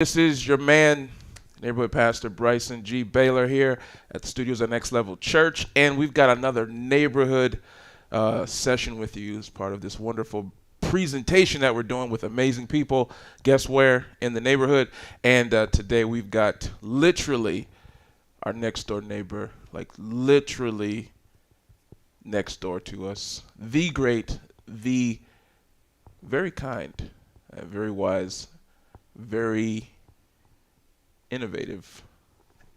This is your man, neighborhood pastor Bryson G. Baylor here at the studios at Next Level Church, and we've got another neighborhood session with you as part of this wonderful presentation that we're doing with amazing people. Guess where? In the neighborhood. And today we've got literally our next door neighbor, like literally next door to us, the great, the very kind, very wise, very innovative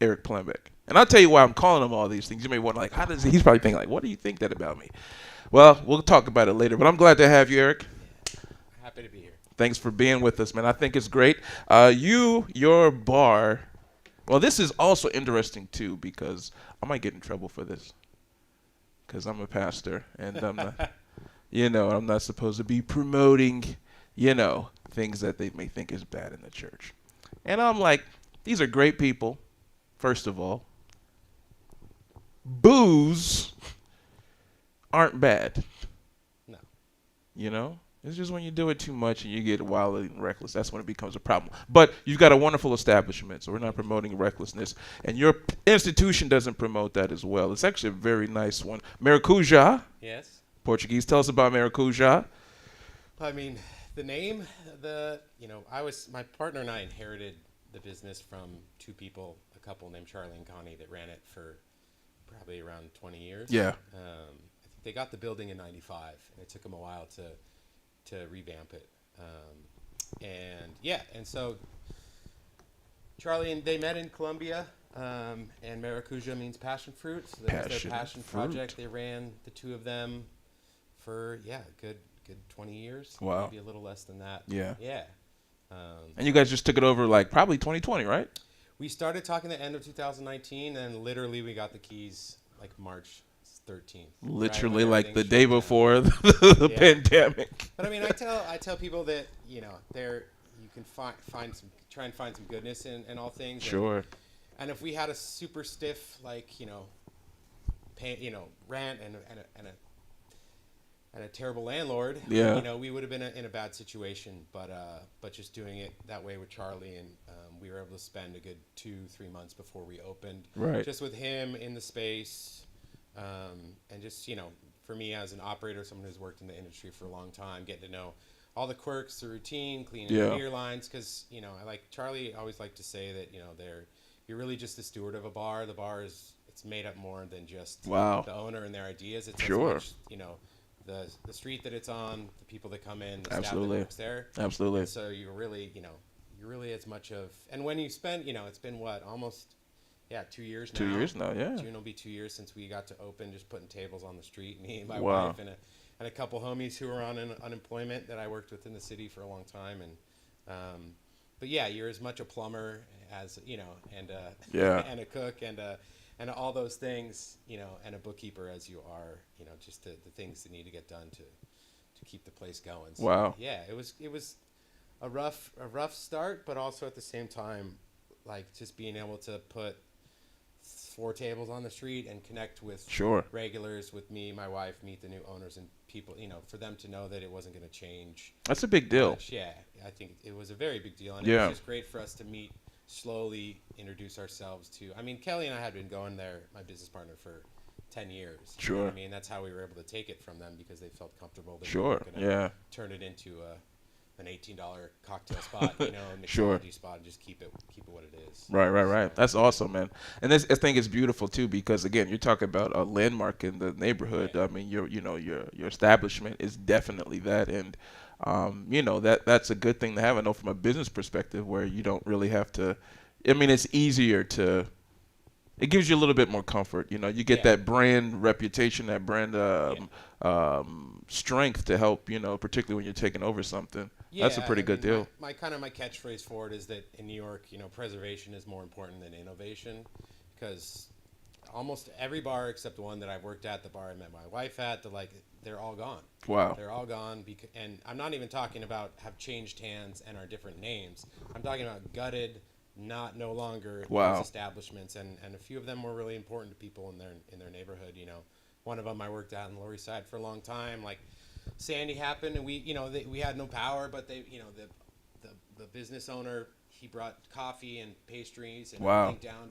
Erik Plambeck. And I'll tell you why I'm calling him all these things. You may wonder, like, how does he's probably thinking, like, what do you think that about me? Well, we'll talk about it later. But I'm glad to have you, Erik. Happy to be here. Thanks for being with us, man. I think it's great. Your bar. Well, this is also interesting too because I might get in trouble for this because I'm a pastor and I'm not, I'm not supposed to be promoting, things that they may think is bad in the church. And I'm like, these are great people, first of all. Booze aren't bad, No. you know? It's just when you do it too much and you get wild and reckless, that's when it becomes a problem. But you've got a wonderful establishment, so we're not promoting recklessness. And your institution doesn't promote that as well. It's actually a very nice one. Maracuja, Yes. Portuguese. Tell us about Maracuja. I mean, the name, my partner and I inherited the business from two people, a couple named Charlie and Connie that ran it for probably around 20 years. Yeah. I think they got the building in 95, and it took them a while to revamp it. And so Charlie and they met in Colombia, and Maracuja means passion fruit. So that was their passion project. They ran, the two of them, for a good 20 years. Wow. Maybe a little less than that. Yeah. Yeah. And you guys just took it over like probably 2020, right? We started talking the end of 2019, and literally we got the keys like March 13th. Literally right, like the shut day down. before the Yeah. pandemic. But I mean, I tell people that you can try and find some goodness in all things. Sure. And if we had a super stiff rant and a terrible landlord, Yeah. we would have been in a bad situation. But just doing it that way with Charlie, and we were able to spend a good 2-3 months before we opened, Right. just with him in the space, and just for me as an operator, someone who's worked in the industry for a long time, getting to know all the quirks, the routine, cleaning the beer lines, because I like Charlie always liked to say that you're really just the steward of a bar. The bar it's made up more than just Wow. the owner and their ideas. It's Sure. as much, the street that it's on, the people that come in, the Absolutely. staff that works there. Absolutely. And so you're really as much of, and when you spend, it's been what, almost, 2 years now. 2 years now, yeah. June will be 2 years since we got to open, just putting tables on the street. Me and my Wow. wife and a couple homies who were on unemployment that I worked with in the city for a long time. And, but yeah, you're as much a plumber as, and Yeah. and a cook and all those things, and a bookkeeper as you are, just the things that need to get done to keep the place going. So, Wow. yeah, it was a rough start, but also at the same time, like just being able to put 4 tables on the street and connect with Sure. regulars, with me, my wife, meet the new owners and people, for them to know that it wasn't going to change That's a big deal. much. Yeah, I think it was a very big deal, and Yeah. it was just great for us to meet, slowly introduce ourselves to. I mean, Kelly and I had been going there, my business partner, for 10 years. You know Sure. what I mean, that's how we were able to take it from them, because they felt comfortable. They Sure. weren't gonna Yeah. turn it into an $18 cocktail spot, a Sure. mixology spot, and just keep it what it is. Right. So, That's awesome, man. And this, I think it's beautiful too because again, you're talking about a landmark in the neighborhood. Right. I mean, your establishment is definitely that, and that's a good thing to have. I know from a business perspective where you don't really have to. I mean, it's easier to. It gives you a little bit more comfort. You get that brand reputation, that brand strength to help. Particularly when you're taking over something. That's a pretty good deal. My catchphrase for it is that in New York, preservation is more important than innovation, because almost every bar except the one that I've worked at, the bar I met my wife at, they're all gone. Wow. They're all gone, and I'm not even talking about have changed hands and are different names. I'm talking about gutted, no longer Wow. those establishments, and a few of them were really important to people in their neighborhood. One of them I worked out in the Lower East Side for a long time. Like Sandy happened, and we had no power, but the business owner, he brought coffee and pastries and Wow. everything down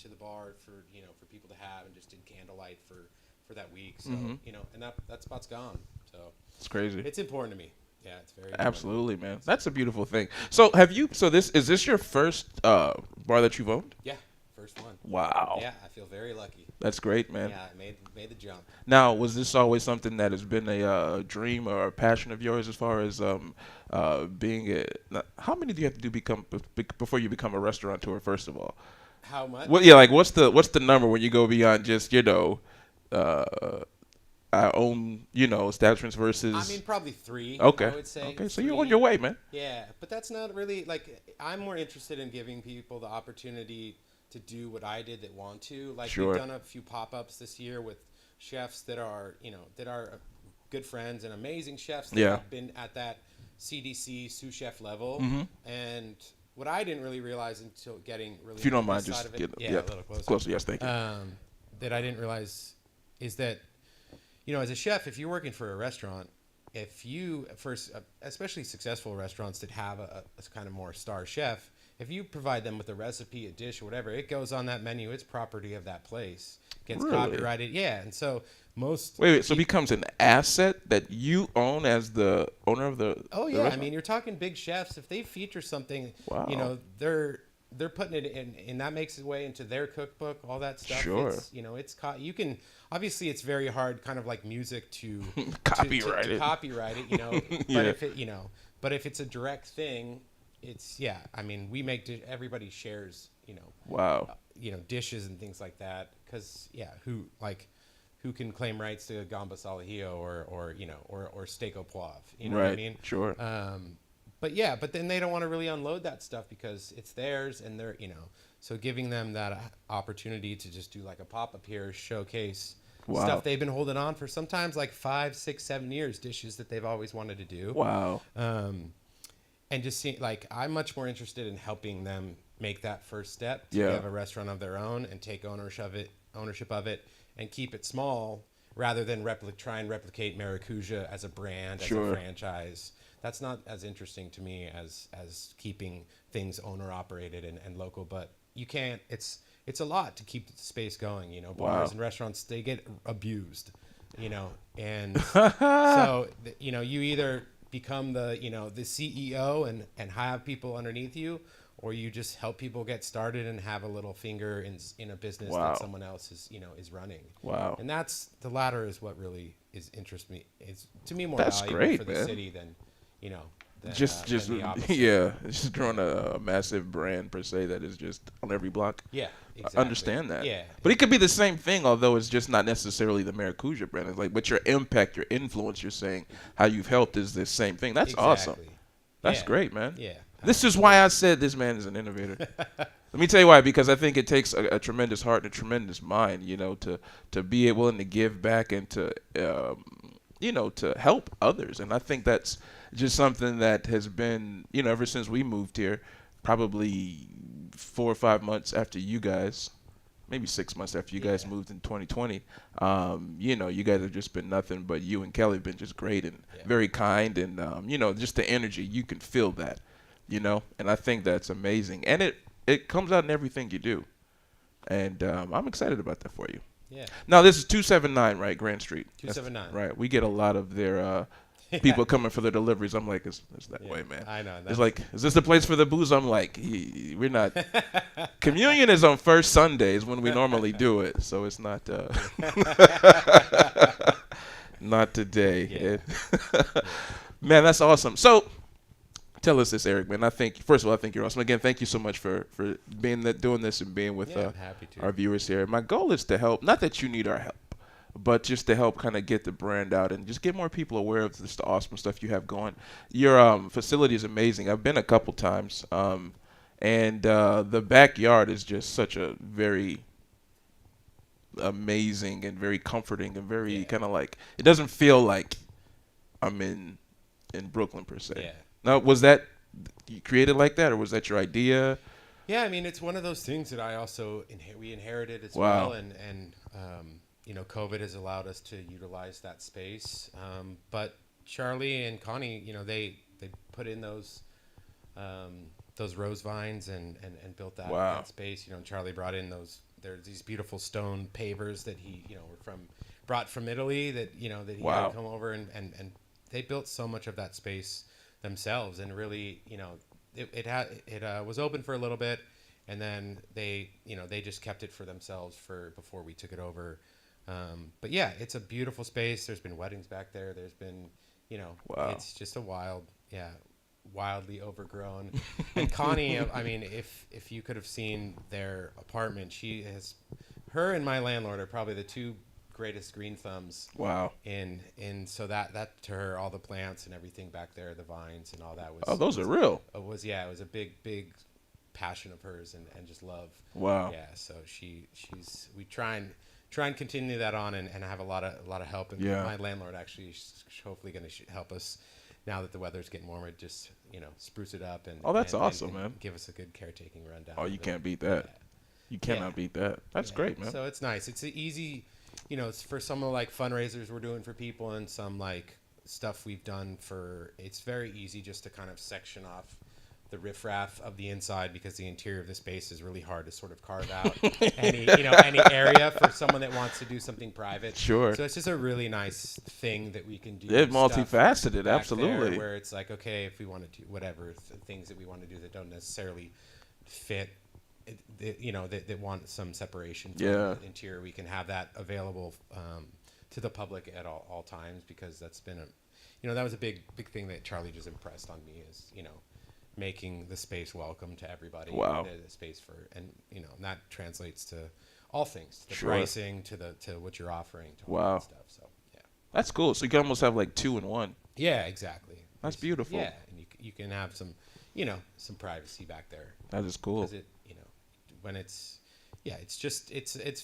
to the bar for for people to have, and just did candlelight for that week. So and that spot's gone. So It's crazy. it's important to me. Yeah, it's very important. Absolutely, man. That's a beautiful thing. So so is this your first bar that you've owned? Yeah, first one. Wow. Yeah, I feel very lucky. That's great, man. Yeah, I made the jump. Now, was this always something that has been a dream or a passion of yours as far as being a? Now, how many do you have to do before you become a restaurateur? First of all, How much? what? Yeah, like what's the number when you go beyond just I own establishments versus? I mean, probably 3. Okay. I would say. Okay, so 3. you're on your way, man. Yeah, but that's not really like, I'm more interested in giving people the opportunity to do what I did that want to. Like, Sure. we've done a few pop-ups this year with chefs that are good friends and amazing chefs that Yeah. have been at that CDC sous chef level. Mm-hmm. And what I didn't really realize until getting really If you don't into mind, this just side of get it, a little closer. closer. Yes, thank you. That I didn't realize is that, as a chef, if you're working for a restaurant, if you first, especially successful restaurants that have a kind of more star chef, if you provide them with a recipe, a dish, or whatever, it goes on that menu. It's property of that place. Gets Really? copyrighted. Yeah, and so most. Wait. So it becomes an asset that you own as the owner of the. Oh the yeah, I restaurant? mean, you're talking big chefs. If they feature something, Wow. they're putting it in, and that makes its way into their cookbook. All that stuff. Sure. It's you can, obviously it's very hard, kind of like music, to Copyright to it. copyright it. But Yeah. if it's a direct thing, it's I mean, we make everybody shares. Wow. Dishes and things like that, because who can claim rights to gamba salajillo or steak au poivre, you know what I Right. mean? Sure. But then they don't want to really unload that stuff because it's theirs, and they're so giving them that opportunity to just do like a pop-up here, showcase Wow. stuff they've been holding on for sometimes like 5, 6, 7 years, dishes that they've always wanted to do. Wow. And just seeing, like, I'm much more interested in helping them make that first step to Yeah. have a restaurant of their own and take ownership of it and keep it small, rather than try and replicate Maracuja as a brand, Sure. as a franchise. That's not as interesting to me as keeping things owner operated and local. But you can't. It's a lot to keep the space going. Bars Wow. and restaurants, they get abused. And so you either become the the CEO and have people underneath you, or you just help people get started and have a little finger in a business Wow. that someone else is running. Wow. And that's the latter is what really interests me. It's to me more That's valuable great, for the man. city than Just than the opposite. yeah, just growing a massive brand per se that is just on every block. Yeah, I exactly. understand that. Yeah, But it could be the same thing, although it's just not necessarily the Maracuja brand. It's like, but your impact, your influence, you're saying how you've helped is the same thing. That's awesome. Exactly. That's Yeah. great, man. Yeah. This is why I said this man is an innovator. Let me tell you why, because I think it takes a tremendous heart and a tremendous mind, to be willing to give back and to, to help others. And I think that's just something that has been, ever since we moved here, probably 4 or 5 months after you guys, maybe 6 months after you guys moved in 2020. You guys have just been nothing but you and Kelly have been just great and very kind, and just the energy, you can feel that, and I think that's amazing, and it comes out in everything you do, and I'm excited about that for you. Yeah. Now this is 279, right, Grand Street. 279. Right. We get a lot of their people coming for their deliveries. I'm like, it's that way, man. I know. It's like, is this the place for the booze? I'm like, we're not. Communion is on first Sundays when we normally do it, so it's not. Not today. Yeah. Man, that's awesome. So, tell us this, Erik, man. First of all, I think you're awesome. Again, thank you so much for doing this and being with I'm happy to. our viewers here. My goal is to help, not that you need our help, but just to help kind of get the brand out and just get more people aware of this, the awesome stuff you have going. Your facility is amazing. I've been a couple times, and the backyard is just such a very amazing and very comforting and very kind of like, it doesn't feel like I'm in Brooklyn per se. Yeah. Now, was that you created like that, or was that your idea? Yeah, I mean, it's one of those things that I also we inherited as Wow. well, and COVID has allowed us to utilize that space. But Charlie and Connie, they put in those those rose vines and built that space. You know, and Charlie brought in there's these beautiful stone pavers that he, you know, brought from Italy that, you know, that he had come over and they built so much of that space themselves. And really, you know, it was open for a little bit, and then they just kept it for themselves before we took it over. But yeah, it's a beautiful space. There's been weddings back there. There's been, you know, it's just wildly overgrown. And Connie, I mean, if you could have seen their apartment, her and my landlord are probably the two greatest green thumbs. Wow. And so that to her, all the plants and everything back there, the vines and all that was. Oh, those are real. It was a big passion of hers and just love. Wow. Yeah. So we try and continue that on and have a lot of help. And my landlord actually is hopefully going to help us now that the weather's getting warmer. Just, you know, spruce it up and that's and, awesome, and man. give us a good caretaking rundown. Oh, you can't beat that. Yeah. You cannot beat that. That's great, man. So it's nice. It's an easy, you know, it's for some of like fundraisers we're doing for people and some like stuff we've done it's very easy just to kind of section off the riffraff of the inside, because the interior of the space is really hard to sort of carve out any area for someone that wants to do something private. Sure. So it's just a really nice thing that we can do. It's multifaceted, absolutely. Where it's like, okay, if we want to do whatever things that we want to do that don't necessarily fit, you know, that want some separation from the interior, we can have that available to the public at all times, because that's been that was a big thing that Charlie just impressed on me is, you know, making the space welcome to everybody. Wow. The space and that translates to all things, to the pricing, to what you're offering, to all that stuff. So yeah, that's cool. So you can almost have like 2 in 1. Yeah, exactly. That's beautiful. Yeah, and you can have some privacy back there. That is cool. Because when it's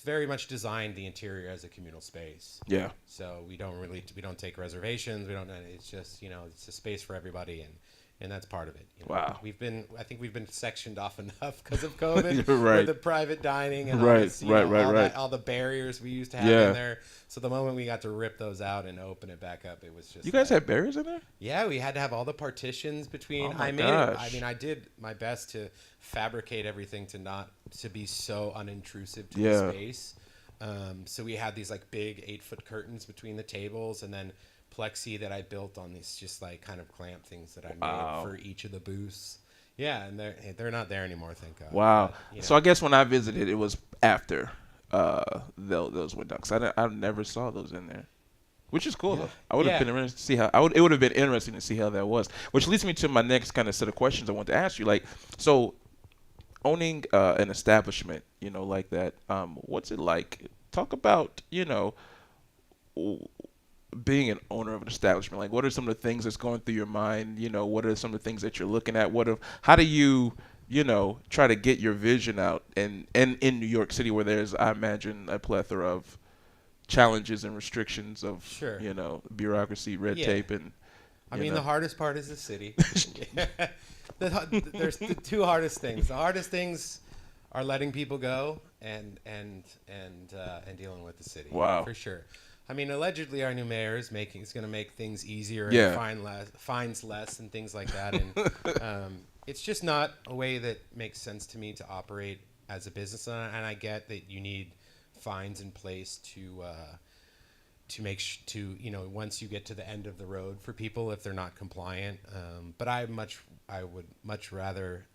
very much designed, the interior, as a communal space. Yeah. So we don't take reservations. It's just, it's a space for everybody, and that's part of it. Wow. I think we've been sectioned off enough because of COVID. Right. With the private dining and all the barriers we used to have in there. So the moment we got to rip those out and open it back up, it was just. You guys had barriers in there? Yeah, we had to have all the partitions between. Oh my gosh. I did my best to fabricate everything to be so unintrusive to the space. So we had these like big 8-foot curtains between the tables, and then plexi that I built on these just like kind of clamp things that I made for each of the booths. Yeah, and they're not there anymore, thank God. Wow. But, so I guess when I visited, it was after those went down, because I never saw those in there, which is cool though. I would have been interested to see how. It would have been interesting to see how that was, which leads me to my next kind of set of questions I want to ask you. Like, so owning an establishment, like that, what's it like? Talk about, being an owner of an establishment. Like, what are some of the things that's going through your mind? What are some of the things that you're looking at? How do you, try to get your vision out? And in New York City, where there's, I imagine, a plethora of challenges and restrictions of, bureaucracy, red tape, and. The hardest part is the city. There's the two hardest things. The hardest things are letting people go and dealing with the city. Wow. For sure. Allegedly our new mayor is going to make things easier and fines less and things like that. And it's just not a way that makes sense to me to operate as a business. And I get that you need fines in place to once you get to the end of the road for people if they're not compliant. But I would much rather,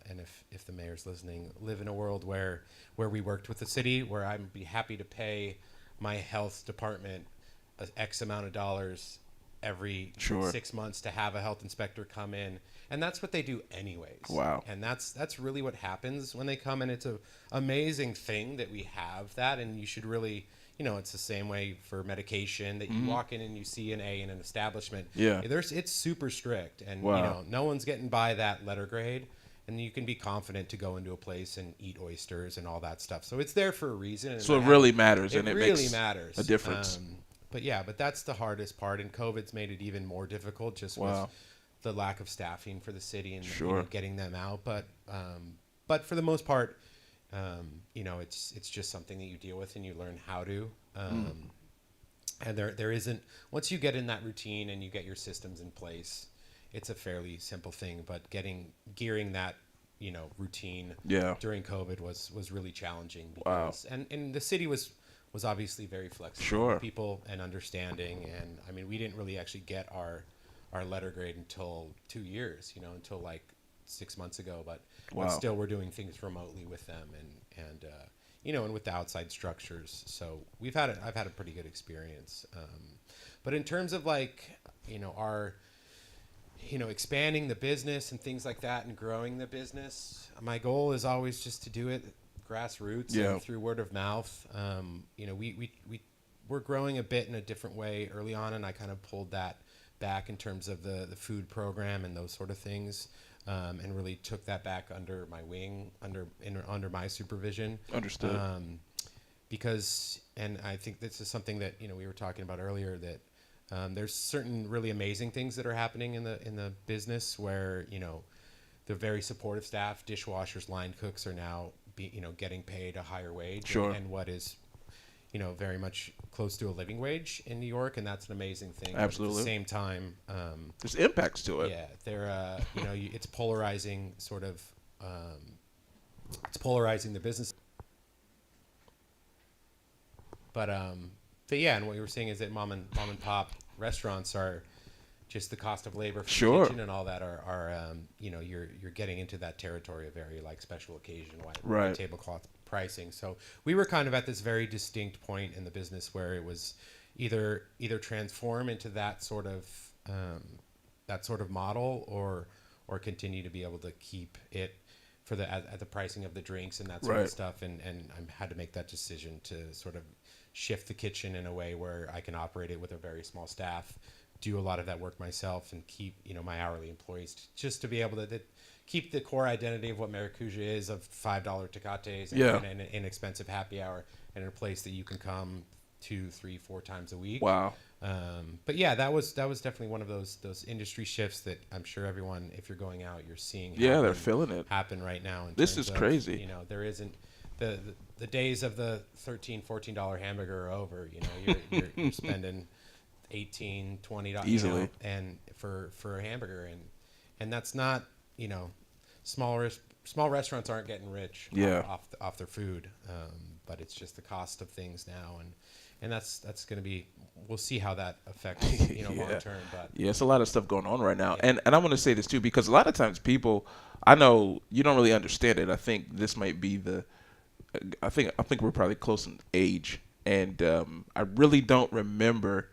and if the mayor's listening, live in a world where we worked with the city, where I'd be happy to pay my health department X amount of dollars every 6 months to have a health inspector come in. And that's what they do anyways. Wow. And that's really what happens when they come, and it's an amazing thing that we have that, and you should really, it's the same way for medication that you walk in and you see an A in an establishment. Yeah. It's super strict, and no one's getting by that letter grade. And you can be confident to go into a place and eat oysters and all that stuff. So it's there for a reason. And so it really matters, and it really makes matters. A difference. But that's the hardest part, and COVID's made it even more difficult just with the lack of staffing for the city and getting them out. But for the most part, it's just something that you deal with and you learn how to. And there isn't, once you get in that routine and you get your systems in place, it's a fairly simple thing, but gearing that routine Yeah. during COVID was really challenging Wow. because and the city was obviously very flexible Sure. with people and understanding, and I mean we didn't really actually get our letter grade until 2 years, until like 6 months ago, but Wow. still we're doing things remotely with them and with the outside structures. So I've had a pretty good experience. But in terms of like, our, expanding the business and things like that and growing the business, my goal is always just to do it grassroots and through word of mouth. We're growing a bit in a different way early on, and I kind of pulled that back in terms of the food program and those sort of things. And really took that back under my wing, under my supervision. Understood. Because, and I think this is something that we were talking about earlier, that there's certain really amazing things that are happening in the business where the very supportive staff, dishwashers, line cooks are now getting paid a higher wage. Sure. And what is very much close to a living wage in New York, and that's an amazing thing. Absolutely. But at the same time, there's impacts to it. Yeah, they're it's polarizing sort of. It's polarizing the business. But yeah, and what you were saying is that mom and pop restaurants are just the cost of labor for Sure. the kitchen and all that are you're getting into that territory of very like special occasion Right. tablecloth pricing. So we were kind of at this very distinct point in the business where it was either transform into that sort of model or continue to be able to keep it for at the pricing of the drinks and that sort Right. of stuff. And I had to make that decision to sort of shift the kitchen in a way where I can operate it with a very small staff, do a lot of that work myself, and keep my hourly employees just to be able to keep the core identity of what Maracuja is, of $5 tecates and an inexpensive happy hour, and a place that you can come 2, 3, 4 times a week. Wow. But yeah, that was definitely one of those industry shifts that I'm sure everyone, if you're going out, you're seeing. Yeah, they're feeling it. Happen right now. This is crazy. There isn't the days of the $13, $14 hamburger are over. You're spending $18, $20 easily, and for a hamburger, and that's not small restaurants aren't getting rich off their food, but it's just the cost of things now, and that's going to be, we'll see how that affects long term. But yeah, it's a lot of stuff going on right now, and I want to say this too, because a lot of times people, I know you don't really understand it. I think this might be I think we're probably close in age, and I really don't remember.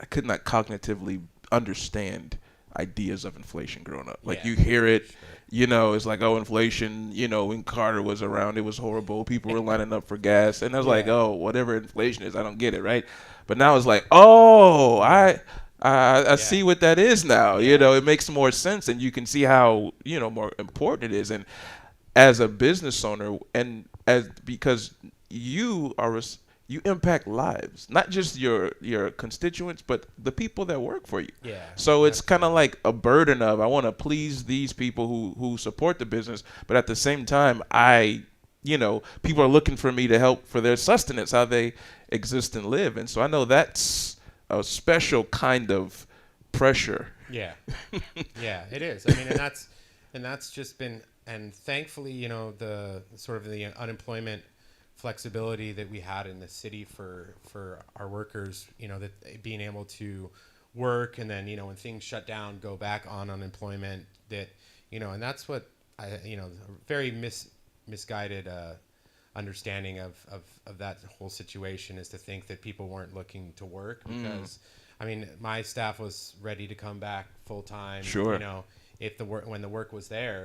I could not cognitively understand ideas of inflation growing up. Like you hear it, it's like, oh, inflation, when Carter was around, it was horrible. People were lining up for gas. And I was like, oh, whatever inflation is, I don't get it, right? But now it's like, oh, I see what that is now. It makes more sense, and you can see how, more important it is. And as a business owner, and because you impact lives, not just your constituents, but the people that work for you. Yeah. So it's kind of like a burden of, I want to please these people who support the business, but at the same time, people are looking for me to help for their sustenance, how they exist and live. And so I know that's a special kind of pressure. Yeah. Yeah, it is. I mean, and that's just been, and thankfully, the sort of the unemployment flexibility that we had in the city for our workers, that being able to work and then, when things shut down, go back on unemployment, that, and that's what very misguided understanding of that whole situation is to think that people weren't looking to work, because I mean, my staff was ready to come back full time, sure, if when the work was there,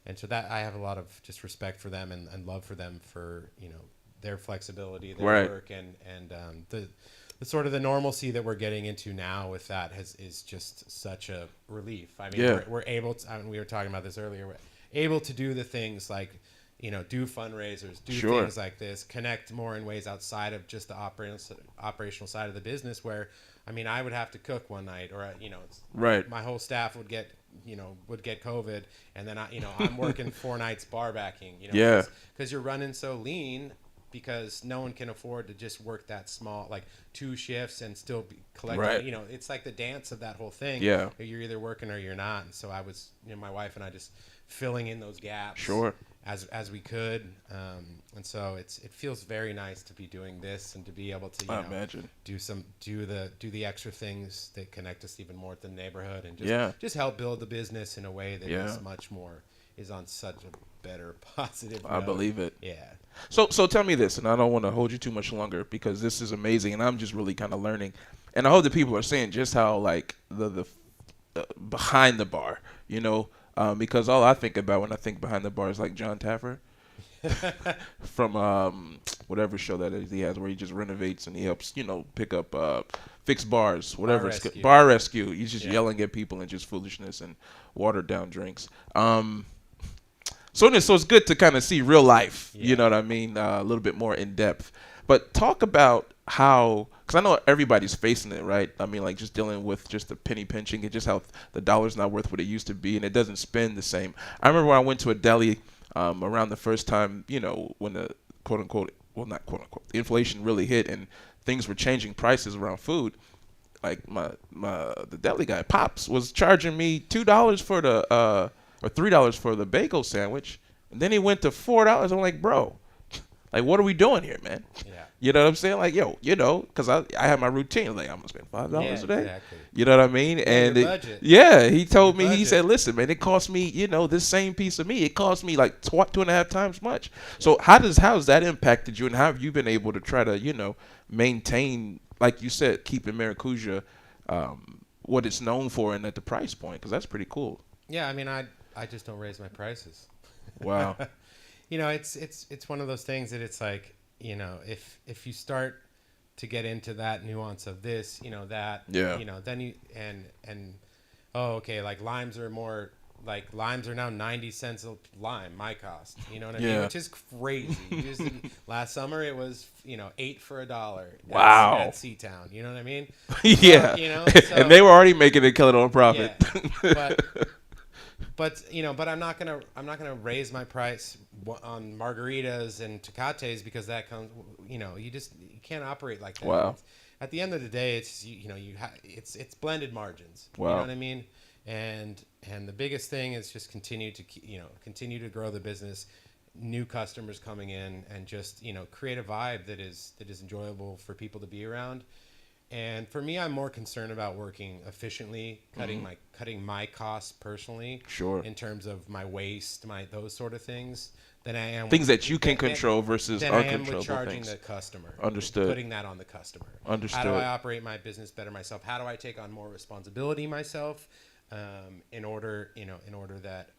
and so that I have a lot of just respect for them and love for them for, their flexibility, their work, and the sort of the normalcy that we're getting into now with that is just such a relief. I mean, we're able to, I mean, we were talking about this earlier, we're able to do the things like, do fundraisers, do things like this, connect more in ways outside of just the operational side of the business, where, I mean, I would have to cook one night, or, my whole staff would get COVID, and then I'm working 4 nights bar backing, because you're running so lean, because no one can afford to just work that small, like 2 shifts and still be collecting. Right. You know, it's like the dance of that whole thing. Yeah. You're either working or you're not. And so I was, my wife and I just filling in those gaps. Sure. As we could, and so it feels very nice to be doing this and to be able to imagine do the extra things that connect us even more with the neighborhood and just help build the business in a way that is on such a better positive note. I believe it. Yeah. So tell me this, and I don't want to hold you too much longer because this is amazing, and I'm just really kind of learning, and I hope that people are seeing just how like the behind the bar, because all I think about when I think behind the bar is like John Taffer from whatever show that is he has where he just renovates and he helps, pick up fix bars, whatever. Bar rescue. He's just yelling at people and just foolishness and watered down drinks. So it's good to kind of see real life, you know what I mean, a little bit more in depth. But talk about how, because I know everybody's facing it, right? I mean, like just dealing with just the penny pinching and just how the dollar's not worth what it used to be and it doesn't spend the same. I remember when I went to a deli around the first time, when the quote unquote, well, not quote unquote, the inflation really hit and things were changing prices around food. Like the deli guy, Pops, was charging me $2 for the or $3 for the bagel sandwich, and then he went to $4. I'm like, bro, like, what are we doing here, man? Yeah. You know what I'm saying? Like, because I have my routine. Like, I'm going to spend $5 a day. Exactly. You know what I mean? And he told me, he said, listen, man, it cost me, this same piece of meat, it cost me like 2.5 times much. So how's that impacted you, and how have you been able to try to, maintain, like you said, keeping Maracuja what it's known for and at the price point? Because that's pretty cool. Yeah, I mean, I just don't raise my prices. Wow. It's one of those things that it's like, if you start to get into that nuance of this, that, then you, okay, like limes are now 90 cents a lime, my cost, you know what I mean? Which is crazy. Last summer it was, $8 for $1. Wow. At Seatown, you know what I mean? Yeah. So, and they were already making a killing on profit. Yeah. But I'm not gonna raise my price on margaritas and tecates because that comes, you can't operate like that. Wow. At the end of the day, it's it's blended margins. Wow. You know what I mean? And the biggest thing is just continue to grow the business, new customers coming in, and just create a vibe that is enjoyable for people to be around. And for me, I'm more concerned about working efficiently, cutting my costs personally, in terms of my waste, those sort of things, than I am things that you can control versus uncontrollable things. Than I am with charging things. the customer. Understood. Putting that on the customer. Understood. How do I operate my business better myself? How do I take on more responsibility myself, in order that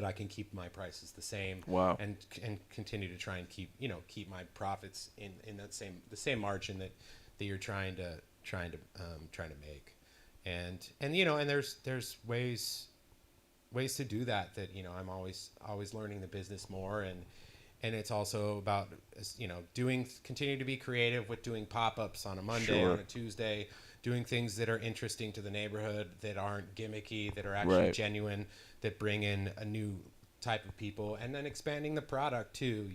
I can keep my prices the same. Wow. And continue to try and keep my profits in that the same margin that you're trying to make, and there's ways to do that I'm always learning the business more, and it's also about continue to be creative with doing pop-ups on a Monday, on a Tuesday, doing things that are interesting to the neighborhood, that aren't gimmicky, that are actually genuine, that bring in a new type of people, and then expanding the product too.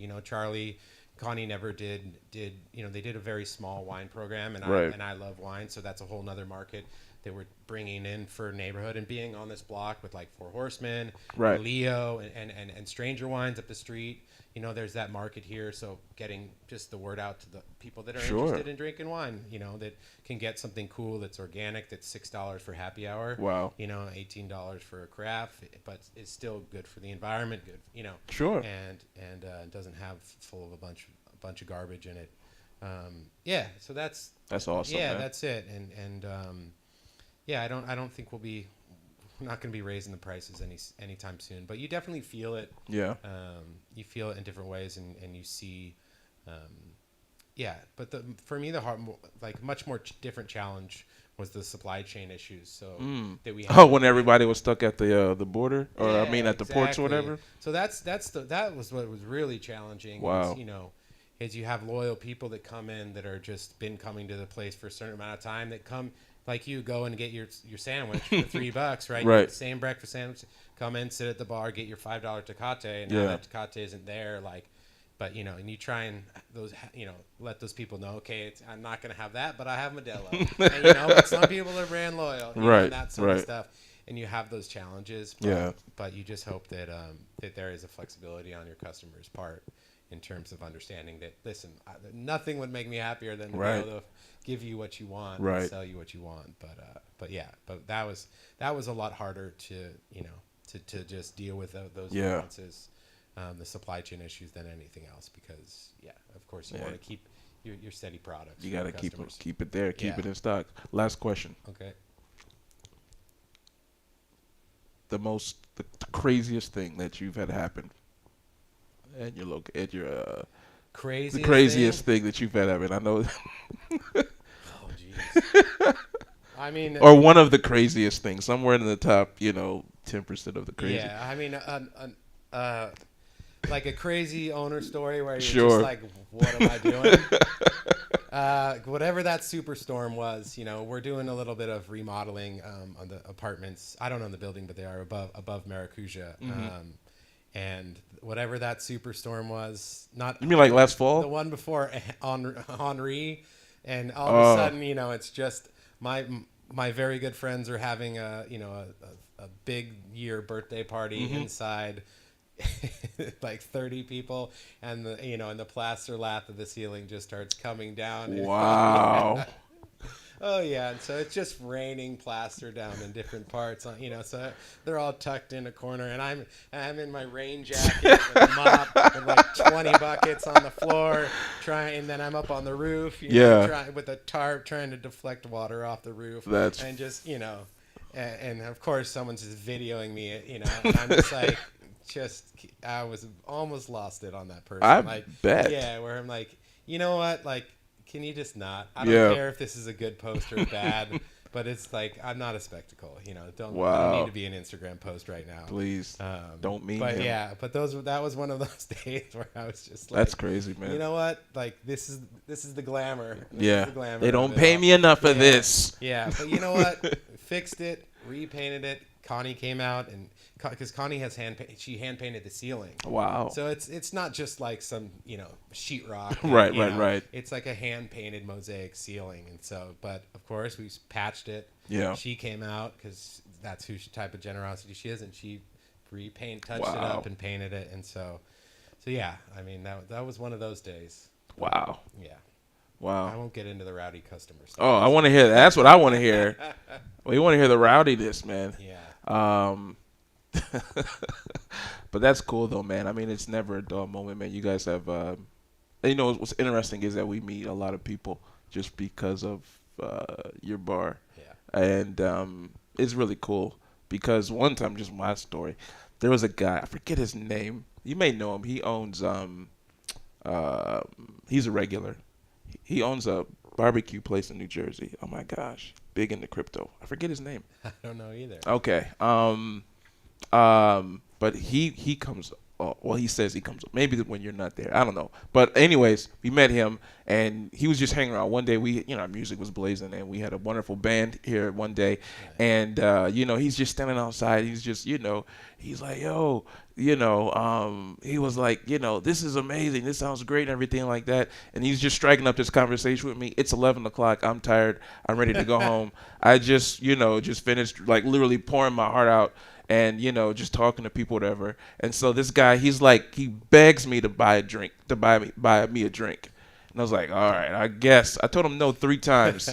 Connie never did they did a very small wine program, and I love wine, so that's a whole nother market that we're bringing in for neighborhood, and being on this block with like Four Horsemen, Leo, and Stranger Wines up the street. There's that market here, so getting just the word out to the people that are interested in drinking wine, that can get something cool that's organic, that's $6 for happy hour. Wow. $18 for a craft, but it's still good for the environment, good, Sure. And doesn't have full of a bunch of garbage in it. So that's awesome. Yeah, man. that's it. And I don't think we're not going to be raising the prices anytime soon, but you definitely feel it. Yeah. You feel it in different ways, and you see, but for me, much more different challenge was the supply chain issues. So that we had when everybody was stuck at the border, or at the ports or whatever. So that was what was really challenging. Wow. Is you have loyal people that come in that are just been coming to the place for a certain amount of time, that come. Like, you go and get your sandwich for $3, right? Right. Same breakfast sandwich. Come in, sit at the bar, get your $5 tecate, and now that tecate isn't there, like, but and you try and let those people know, okay, I'm not going to have that, but I have Modelo. And but some people are brand loyal, right, and that sort of stuff. And you have those challenges, but you just hope that that there is a flexibility on your customer's part in terms of understanding that, listen, nothing would make me happier than to be able to give you what you want and sell you what you want. But that was a lot harder to to just deal with those nuances, the supply chain issues, than anything else, because of course you want to keep your steady products. You got to keep it there, keep it in stock. Last question. Okay. The craziest thing that you've had happen at your the craziest thing that you've had happen. I know. Oh jeez. I mean, or one of the craziest things, somewhere in the top, 10% of the crazy. Yeah, I mean, like a crazy owner story where you're just like, what am I doing? Whatever that superstorm was, we're doing a little bit of remodeling on the apartments. I don't own the building, but they are above Maracuja. And whatever that superstorm was, not you mean like last fall? The one before Henri, and all of a sudden, it's just my very good friends are having a big year birthday party inside. Like 30 people, and the plaster lath of the ceiling just starts coming down. Wow. Oh yeah, and so it's just raining plaster down in different parts. So they're all tucked in a corner, and I'm in my rain jacket with a mop and like 20 buckets on the floor, and then I'm up on the roof, with a tarp trying to deflect water off the roof. And just and of course someone's just videoing me, and I'm just like. I was almost lost it on that person. I bet. Yeah, where I'm like, you know what? Like, can you just not? I don't care if this is a good post or bad, but it's like, I'm not a spectacle. Don't need to be an Instagram post right now. Please, don't mean. But but that was one of those days where I was just like, that's crazy, man. You know what? Like, this is the glamour. This is the glamour. They don't pay me enough for this. Yeah, but you know what? Fixed it, repainted it. Connie came out, and because Connie has she hand painted the ceiling. Wow. So it's not just like some sheetrock. Right. It's like a hand painted mosaic ceiling, and so but of course we patched it. Yeah. She came out because that's type of generosity she is, and she touched it up and painted it, and so yeah. I mean that was one of those days. Wow. Yeah. Wow. I won't get into the rowdy customer stuff. Oh, I want to hear that. That's what I want to hear. Well, you want to hear the rowdiness, man. Yeah. But that's cool though, man. I mean, it's never a dull moment, man. You guys have, what's interesting is that we meet a lot of people just because of your bar. Yeah. And it's really cool because one time, just my story, there was a guy, I forget his name. You may know him. He owns, he's a regular. He owns a barbecue place in New Jersey. Oh my gosh, big into crypto. I forget his name. I don't know either. Okay. But he comes. Well, he says he comes. Maybe when you're not there. I don't know. But anyways, we met him, and he was just hanging around. One day, our music was blazing, and we had a wonderful band here one day. And he's just standing outside. He's just, he's like, yo, he was like, this is amazing. This sounds great and everything like that. And he's just striking up this conversation with me. It's 11 o'clock. I'm tired. I'm ready to go home. I just finished like literally pouring my heart out. And, just talking to people, whatever. And so this guy, he begs me to buy a drink, to buy me a drink. And I was like, all right, I guess. I told him no 3 times.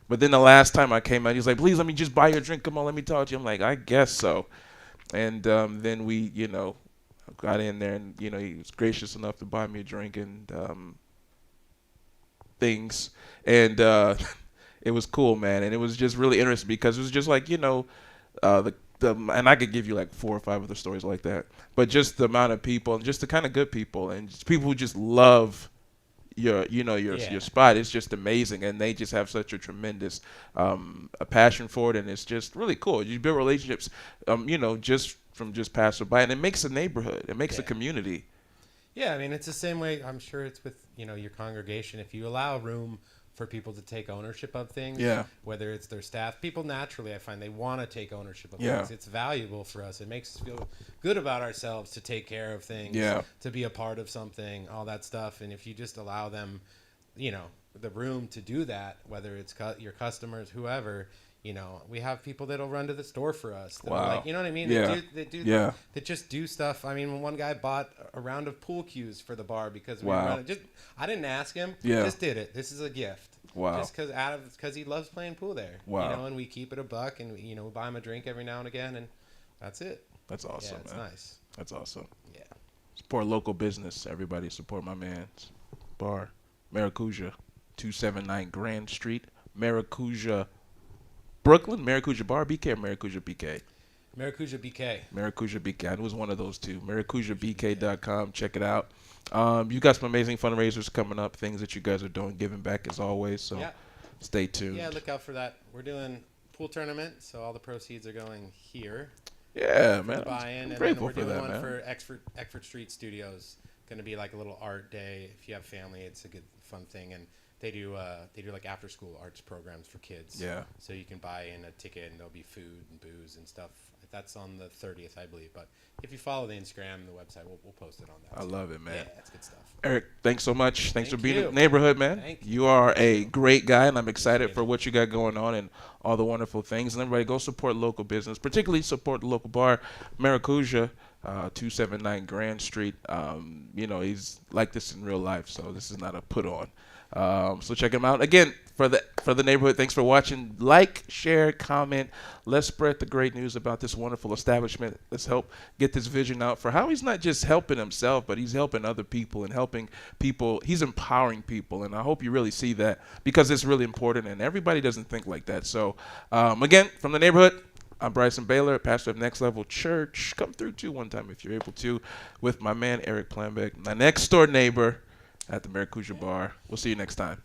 But then the last time I came out, he was like, please let me just buy your drink. Come on, let me talk to you. I'm like, I guess so. And then we, got in there, and, he was gracious enough to buy me a drink and things. And it was cool, man. And it was just really interesting because it was just like, and I could give you like 4 or 5 other stories like that, but just the amount of people and just the kind of good people and just people who just love your spot. It's just amazing, and they just have such a tremendous a passion for it, and it's just really cool. You build relationships, just from just passerby, and it makes a neighborhood. It makes a community. Yeah, I mean, it's the same way. I'm sure it's with your congregation. If you allow room for people to take ownership of things. Yeah. Whether it's their staff, people naturally, I find they want to take ownership of Yeah. things. It's valuable for us. It makes us feel good about ourselves to take care of things. Yeah. To be a part of something, all that stuff. And if you just allow them, the room to do that, whether it's your customers, whoever. We have people that'll run to the store for us. Wow. Like, you know what I mean? Yeah. They just do stuff. I mean, when one guy bought a round of pool cues for the bar because we Wow. were running. I didn't ask him. Yeah. Just did it. This is a gift. Wow. Just because he loves playing pool there. Wow. And we keep it a buck, and we buy him a drink every now and again, and that's it. That's awesome, Yeah, it's man. nice. That's awesome. Yeah. Support local business. Everybody support my man's bar, Maracuja, 279 Grand Street, Maracuja, Brooklyn. Maracuja Bar, BK, or Maracuja BK? Maracuja BK. Maracuja BK. It was one of those two. MaracujaBK.com. Check it out. You got some amazing fundraisers coming up, things that you guys are doing, giving back as always. So Yeah. stay tuned. Yeah, look out for that. We're doing pool tournament, so all the proceeds are going here. Yeah, man. Buy-in, I'm and grateful then for we're doing that, one man. for Eckford Street Studios. Going to be like a little art day. If you have family, it's a good fun thing, and they do like after school arts programs for kids. Yeah. So you can buy in a ticket, and there'll be food and booze and stuff. That's on the 30th, I believe. But if you follow the Instagram and the website, we'll post it on that. I love it, man. Yeah, that's good stuff. Erik, thanks so much. Thanks for Thank being in you. the neighborhood, man. Thank You are a great guy, and I'm excited Appreciate for it. what you got going on and all the wonderful things. And everybody, go support local business, particularly support the local bar, Maracuja, 279 Grand Street. He's like this in real life, so this is not a put on. So check him out. Again, for the neighborhood, thanks for watching. Like, share, comment. Let's spread the great news about this wonderful establishment. Let's help get this vision out for how he's not just helping himself, but he's helping other people and helping people. He's empowering people, and I hope you really see that, because it's really important, and everybody doesn't think like that. So, again, from the neighborhood, I'm Bryson Baylor, pastor of Next Level Church. Come through, too, one time if you're able to, with my man, Erik Plambeck, my next-door neighbor at the Maracuja Bar. We'll see you next time.